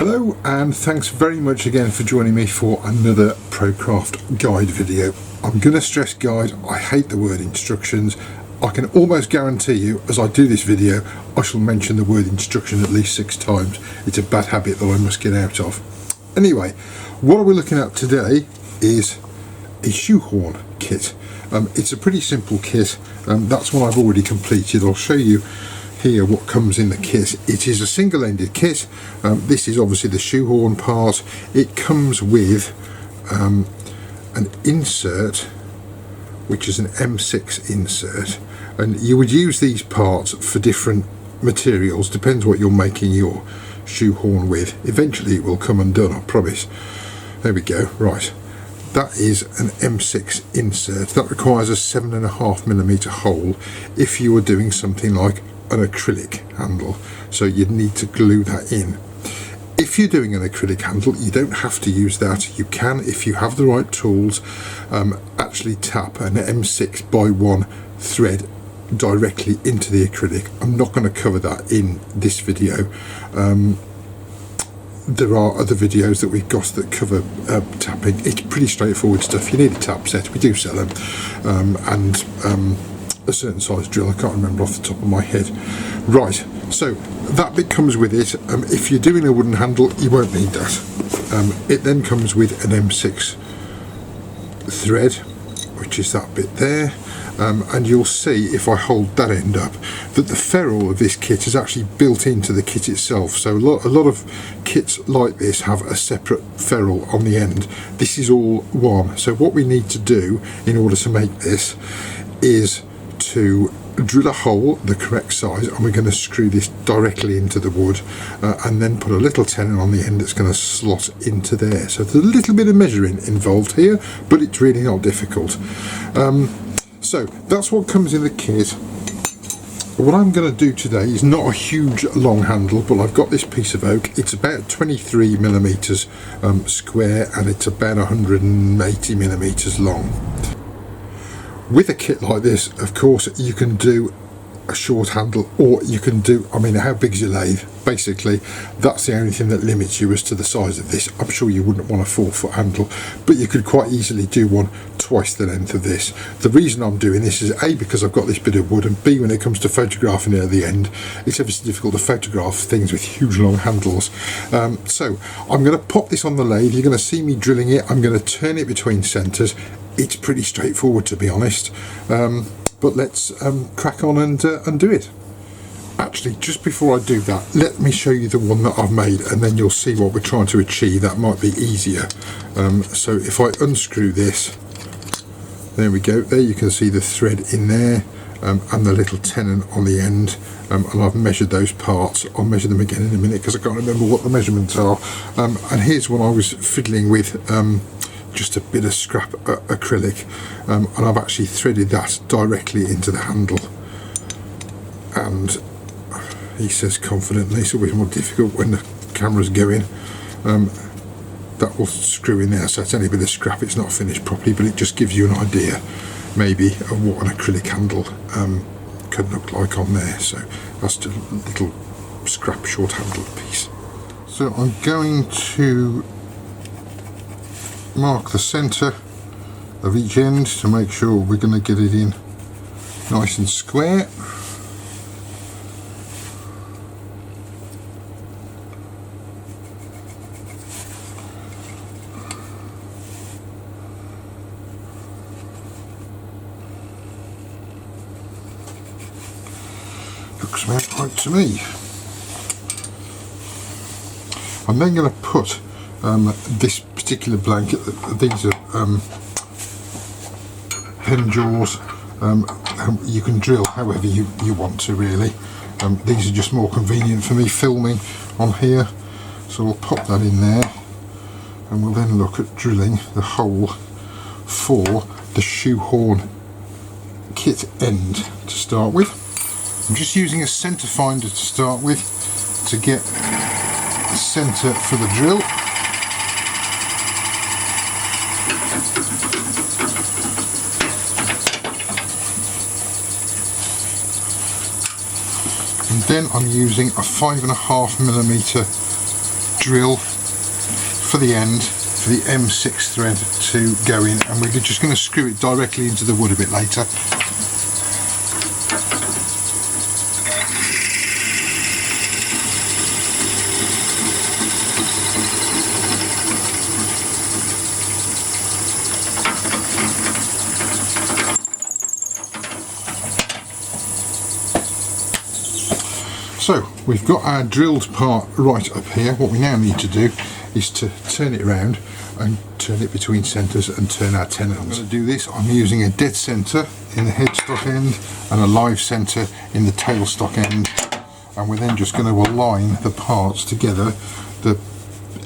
Hello and thanks very much again for joining me for another Prokraft guide video. I'm going to stress guide, I hate the word instructions. I can almost guarantee you as I do this video I shall mention the word instruction at least 6 times. It's a bad habit that I must get out of. Anyway, what we're looking at today is a shoehorn kit. It's a pretty simple kit, that's one I've already completed. I'll show you here what comes in the kit. It is a single-ended kit. This is obviously the shoehorn part. It comes with an insert which is an M6 insert, and you would use these parts for different materials, depends what you're making your shoehorn with. Eventually it will come undone, I promise. There we go. Right, that is an M6 insert. That requires a 7.5mm hole if you were doing something like an acrylic handle, so you'd need to glue that in. If you're doing an acrylic handle, you don't have to use that. You can, if you have the right tools, actually tap an M6x1 thread directly into the acrylic. I'm not going to cover that in this video. There are other videos that we've got that cover tapping. It's pretty straightforward stuff. You need a tap set, we do sell them, and a certain size drill, I can't remember off the top of my head. Right, so that bit comes with it. If you're doing a wooden handle, you won't need that. It then comes with an M6 thread, which is that bit there, and you'll see if I hold that end up that the ferrule of this kit is actually built into the kit itself. So a lot of kits like this have a separate ferrule on the end. This is all one. So what we need to do in order to make this is to drill a hole the correct size, and we're going to screw this directly into the wood, and then put a little tenon on the end that's going to slot into there. So there's a little bit of measuring involved here, but it's really not difficult. So that's what comes in the kit. What I'm going to do today is not a huge long handle, but I've got this piece of oak. It's about 23mm square, and it's about 180mm long. With a kit like this, of course, you can do a short handle, or you can do, I mean, how big's your lathe? Basically, that's the only thing that limits you as to the size of this. I'm sure you wouldn't want a 4-foot handle, but you could quite easily do one twice the length of this. The reason I'm doing this is A, because I've got this bit of wood, and B, when it comes to photographing it at the end, it's ever so difficult to photograph things with huge long handles. So I'm going to pop this on the lathe. You're going to see me drilling it. I'm going to turn it between centres. It's pretty straightforward, to be honest, but let's crack on and do it. Actually, just before I do that, let me show you the one that I've made, and then you'll see what we're trying to achieve. That might be easier. So if I unscrew this, there we go. There you can see the thread in there, and the little tenon on the end, and I've measured those parts. I'll measure them again in a minute because I can't remember what the measurements are. And here's one I was fiddling with, just a bit of scrap acrylic, and I've actually threaded that directly into the handle, and he says confidently, it's always more difficult when the camera's going, that will screw in there. So it's only a bit of scrap, it's not finished properly, but it just gives you an idea maybe of what an acrylic handle could look like on there. So that's just a little scrap short handled piece. So I'm going to mark the centre of each end to make sure we're going to get it in nice and square. Looks about right to me. I'm then going to put this particular blanket, these are pen jaws, you can drill however you want to really. These are just more convenient for me filming on here, so we'll pop that in there, and we'll then look at drilling the hole for the shoehorn kit end to start with. I'm just using a centre finder to start with to get the centre for the drill. And then I'm using a 5.5mm drill for the end for the M6 thread to go in, and we're just going to screw it directly into the wood a bit later. So we've got our drilled part right up here. What we now need to do is to turn it around and turn it between centres and turn our tenons. I'm going to do this. I'm using a dead centre in the headstock end and a live centre in the tailstock end, and we're then just going to align the parts together. The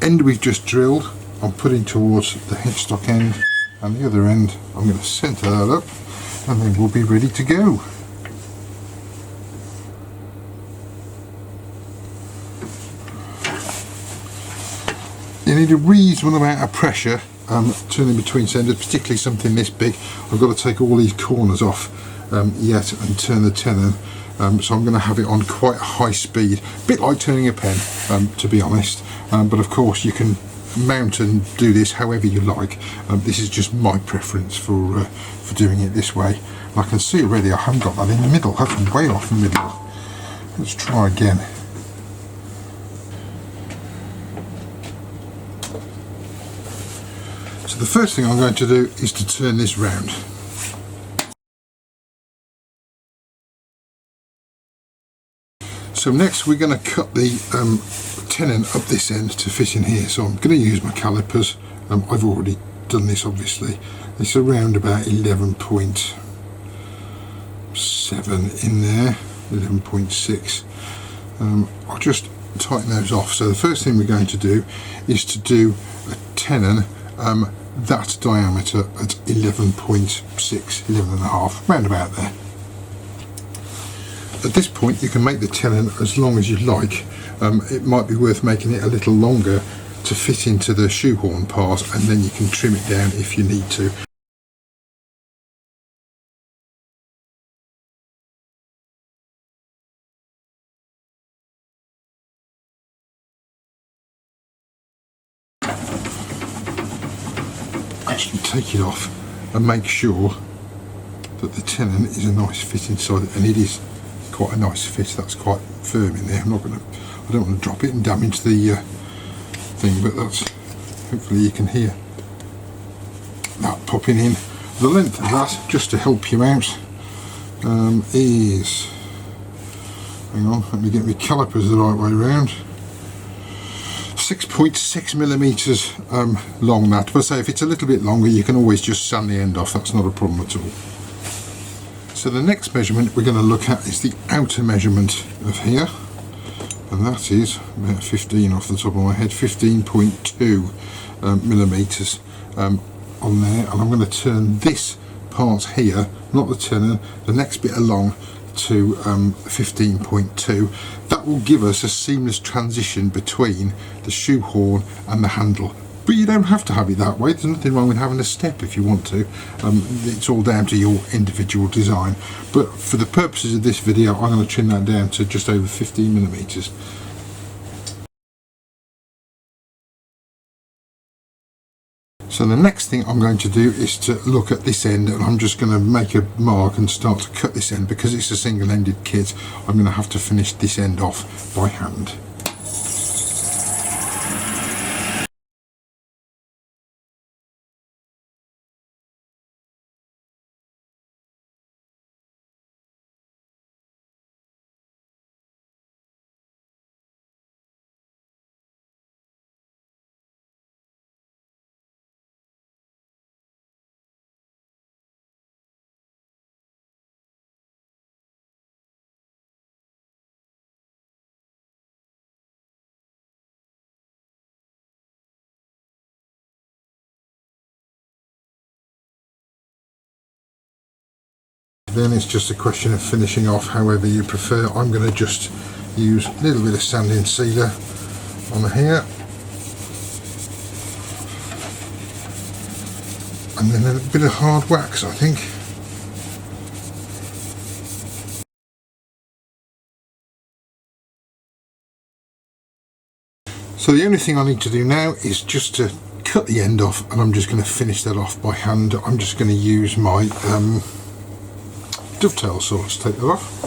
end we've just drilled I'm putting towards the headstock end, and the other end I'm going to centre that up, and then we'll be ready to go. You need a reasonable amount of pressure turning between centres, particularly something this big. I've got to take all these corners off yet and turn the tenon, so I'm going to have it on quite high speed, a bit like turning a pen, to be honest, but of course you can mount and do this however you like. This is just my preference for doing it this way. And I can see already I haven't got that in the middle. That's way off the middle. Let's try again. So the first thing I'm going to do is to turn this round. So next we're going to cut the tenon up this end to fit in here. So I'm going to use my calipers. I've already done this obviously. It's around about 11.7 in there, 11.6. I'll just tighten those off. So the first thing we're going to do is to do a tenon that diameter at 11.6, 11.5, round about there. At this point you can make the tenon as long as you like. It might be worth making it a little longer to fit into the shoehorn part, and then you can trim it down if you need to. Actually take it off and make sure that the tenon is a nice fit inside it, and it is quite a nice fit. That's quite firm in there. I don't want to drop it and damage the thing, but that's, hopefully you can hear that popping in. The length of that, just to help you out, is, hang on, let me get my calipers the right way round, 6.6 millimeters long. That, but say if it's a little bit longer you can always just sand the end off, that's not a problem at all. So the next measurement we're going to look at is the outer measurement of here, and that is about 15 off the top of my head, 15.2 millimeters on there, and I'm going to turn this part here, not the tenon, the next bit along, to 15.2. That will give us a seamless transition between the shoehorn and the handle. But you don't have to have it that way. There's nothing wrong with having a step if you want to. It's all down to your individual design. But for the purposes of this video, I'm going to trim that down to just over 15 millimeters. So the next thing I'm going to do is to look at this end, and I'm just going to make a mark and start to cut this end. Because it's a single-ended kit, I'm going to have to finish this end off by hand. Then it's just a question of finishing off however you prefer. I'm going to just use a little bit of sanding sealer on here, and then a bit of hard wax, I think. So the only thing I need to do now is just to cut the end off, and I'm just going to finish that off by hand. I'm just going to use my dovetail saw to take that off.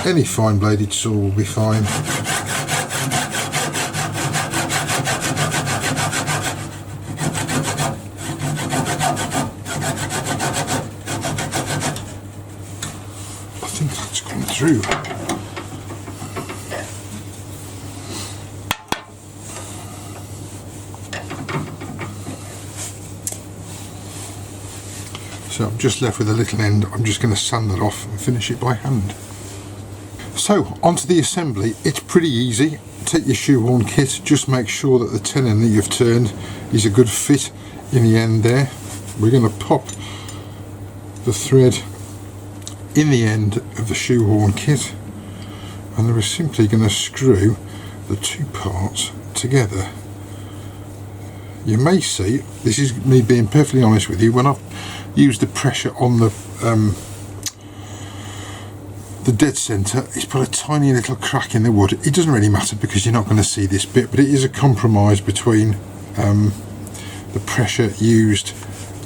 Any fine bladed saw will be fine. I think that's gone through. So I'm just left with a little end. I'm just going to sand that off and finish it by hand. So onto the assembly. It's pretty easy. Take your shoehorn kit, just make sure that the tenon that you've turned is a good fit in the end there. We're going to pop the thread in the end of the shoehorn kit, and then we're simply going to screw the two parts together. You may see, this is me being perfectly honest with you, when I've used the pressure on the dead centre, it's put a tiny little crack in the wood. It doesn't really matter because you're not going to see this bit, but it is a compromise between the pressure used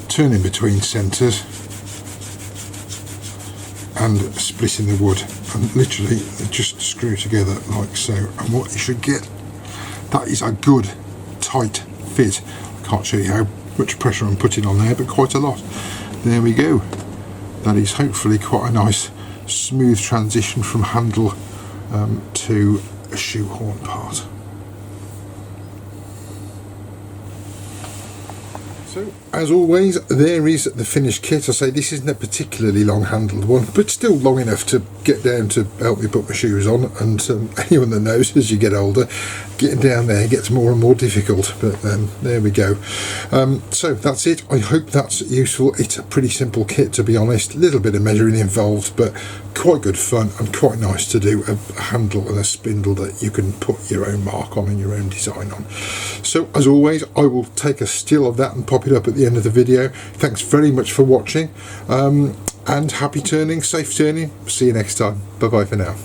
turning between centres and splitting the wood, and literally just screw together like so, and what you should get, that is a good tight fit. I can't show you how much pressure I'm putting on there, but quite a lot. There we go. That is hopefully quite a nice smooth transition from handle to a shoehorn part. So as always, there is the finished kit. I say this isn't a particularly long handled one, but still long enough to get down to help me put my shoes on, and anyone that knows, as you get older, getting down there gets more and more difficult, but there we go. So that's it. I hope that's useful. It's a pretty simple kit, to be honest, a little bit of measuring involved, but quite good fun and quite nice to do a handle and a spindle that you can put your own mark on and your own design on. So as always, I will take a still of that and pop it up at the end of the video. Thanks very much for watching, and happy turning, safe turning. See you next time. Bye bye for now.